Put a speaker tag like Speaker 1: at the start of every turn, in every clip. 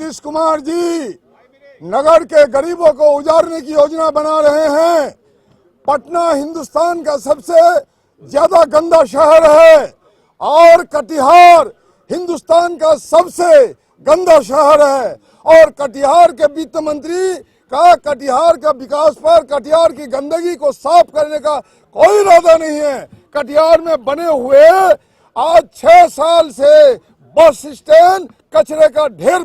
Speaker 1: नीतीश कुमार जी नगर के गरीबों को उजाड़ने की योजना बना रहे हैं। पटना हिंदुस्तान का सबसे ज्यादा गंदा शहर है और कटिहार हिंदुस्तान का सबसे गंदा शहर है। और कटिहार के वित्त मंत्री का कटिहार का विकास पर, कटिहार की गंदगी को साफ करने का कोई इरादा नहीं है। कटिहार में बने हुए आज 6 साल से बस स्टैंड कचरे का ढेर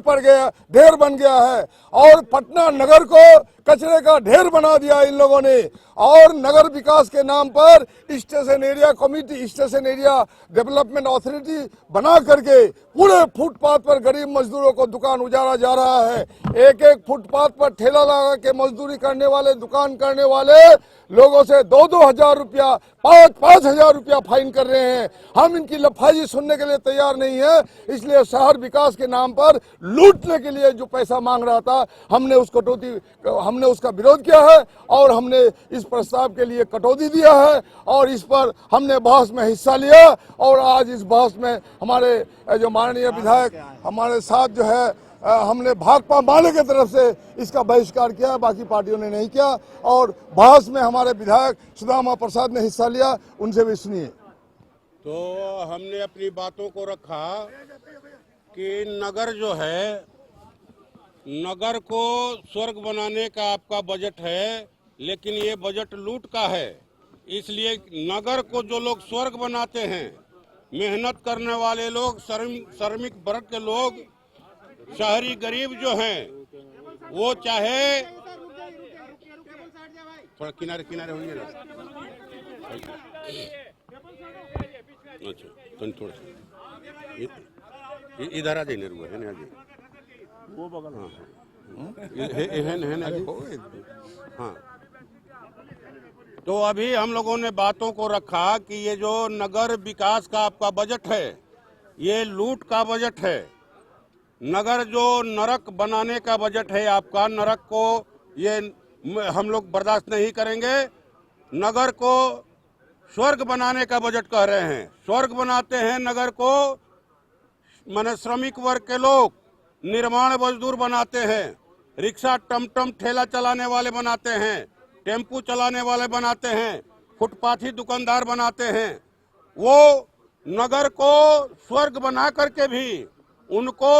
Speaker 1: बन गया है और पटना नगर को कचरे का ढेर बना दिया इन लोगों ने। और नगर विकास के नाम पर station area committee, station area development authority बना करके पूरे फुटपाथ पर गरीब मजदूरों को दुकान उजाड़ा जा रहा है। एक एक फुटपाथ पर ठेला लगा के मजदूरी करने वाले, दुकान करने वाले लोगों से 2-2 हजार रुपया, 5-5 हजार रुपया फाइन कर रहे हैं। हम इनकी लफाजी सुनने के लिए तैयार नहीं है। इसलिए शहर विकास के नाम पर लूटने के लिए जो पैसा मांग रहा था, हमने उसका विरोध किया है और हमने इस प्रस्ताव के लिए कटौती दिया है और इस पर हमने बहस में हिस्सा लिया। और आज इस बहस में हमारे जो माननीय विधायक हमारे साथ जो है, हमने भाकपा माले की तरफ से इसका बहिष्कार किया, बाकी पार्टियों ने नहीं किया। और बहस में हमारे विधायक सुदामा प्रसाद ने हिस्सा लिया, उनसे भी सुनिए।
Speaker 2: तो हमने अपनी बातों को रखा कि नगर जो है, नगर को स्वर्ग बनाने का आपका बजट है, लेकिन ये बजट लूट का है। इसलिए नगर को जो लोग स्वर्ग बनाते हैं, मेहनत करने वाले लोग, श्रमिक वर्ग के लोग, शहरी गरीब जो हैं, वो चाहे थोड़ा किनारे किनारे होइए ना। अच्छा तो थोड़ा इधर आ जाइए, रुआ है ना, वो बगल हाँ। तो अभी हम लोगों ने बातों को रखा कि ये जो नगर विकास का आपका बजट है, ये लूट का बजट है। नगर जो नरक बनाने का बजट है आपका, नरक को ये हम लोग बर्दाश्त नहीं करेंगे। नगर को स्वर्ग बनाने का बजट कह रहे हैं। स्वर्ग बनाते हैं नगर को, माने श्रमिक वर्ग के लोग, निर्माण मजदूर बनाते हैं, रिक्शा टमटम ठेला चलाने वाले बनाते हैं, टेम्पू चलाने वाले बनाते हैं, फुटपाथी दुकानदार बनाते हैं। वो नगर को स्वर्ग बना करके भी उनको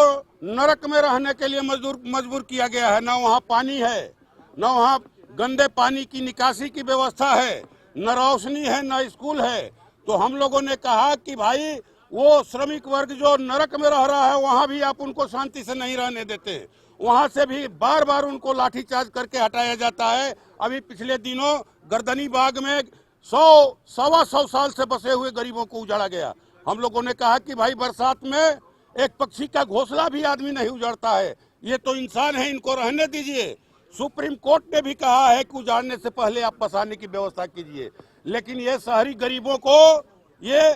Speaker 2: नरक में रहने के लिए मजबूर किया गया है। न वहाँ पानी है, न वहाँ गंदे पानी की निकासी की व्यवस्था है, न रोशनी है, न स्कूल है। तो हम लोगों ने कहा कि भाई वो श्रमिक वर्ग जो नरक में रह रहा है, वहाँ भी आप उनको शांति से नहीं रहने देते। वहाँ से भी बार बार उनको लाठीचार्ज करके हटाया जाता है। अभी पिछले दिनों गर्दनी बाग में 100-125 साल से बसे हुए गरीबों को उजाड़ा गया। हम लोगों ने कहा कि भाई बरसात में एक पक्षी का घोंसला भी आदमी नहीं उजाड़ता है, ये तो इंसान है, इनको रहने दीजिए। सुप्रीम कोर्ट ने भी कहा है कि उजाड़ने से पहले आप बसाने की व्यवस्था कीजिए। लेकिन ये शहरी गरीबों को ये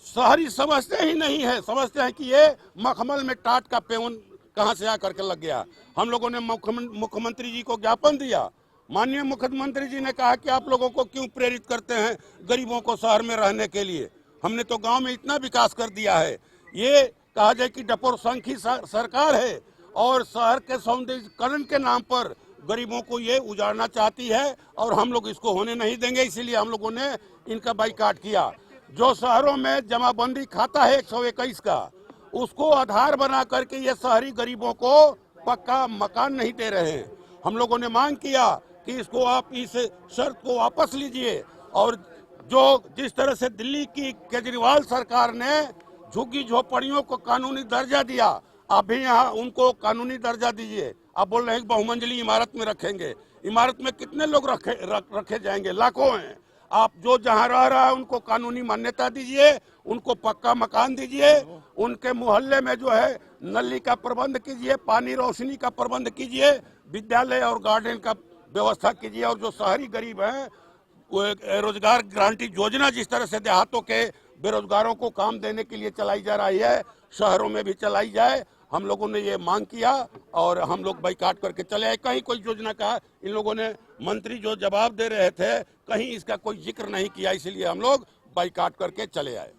Speaker 2: शहरी समझते ही नहीं है, समझते हैं कि ये मखमल में टाट का पेवन कहां से आकर के लग गया। हम लोगों ने मुख्यमंत्री जी को ज्ञापन दिया। माननीय मुख्यमंत्री जी ने कहा कि आप लोगों को क्यों प्रेरित करते हैं गरीबों को शहर में रहने के लिए, हमने तो गांव में इतना विकास कर दिया है। ये कहा जाए कि डपोर संघ की सरकार है और शहर के सौंदर्यीकरण के नाम पर गरीबों को ये उजाड़ना चाहती है और हम लोग इसको होने नहीं देंगे। इसीलिए हम लोगों ने इनका बाइकाट किया। जो शहरों में जमाबंदी खाता है 121 का, उसको आधार बना करके ये शहरी गरीबों को पक्का मकान नहीं दे रहे हैं। हम लोगों ने मांग किया कि इसको आप इस शर्त को वापस लीजिए। और जो जिस तरह से दिल्ली की केजरीवाल सरकार ने झुग्गी झोपड़ियों को कानूनी दर्जा दिया, आप भी यहाँ उनको कानूनी दर्जा दीजिए। आप बोल रहे हैं कि बहुमंजिली इमारत में रखेंगे, इमारत में कितने लोग रखे जाएंगे? लाखों हैं। आप जो जहाँ रह रहा है उनको कानूनी मान्यता दीजिए, उनको पक्का मकान दीजिए, उनके मोहल्ले में जो है नली का प्रबंध कीजिए, पानी रोशनी का प्रबंध कीजिए, विद्यालय और गार्डन का व्यवस्था कीजिए। और जो शहरी गरीब हैं, रोजगार गारंटी योजना जिस तरह से देहातों के बेरोजगारों को काम देने के लिए चलाई जा रही है, शहरों में भी चलाई जाए। हम लोगों ने ये मांग किया और हम लोग बाइकाट करके चले आए। कहीं कोई योजना का इन लोगों ने, मंत्री जो जवाब दे रहे थे, कहीं इसका कोई जिक्र नहीं किया, इसलिए हम लोग बाइकाट करके चले आए।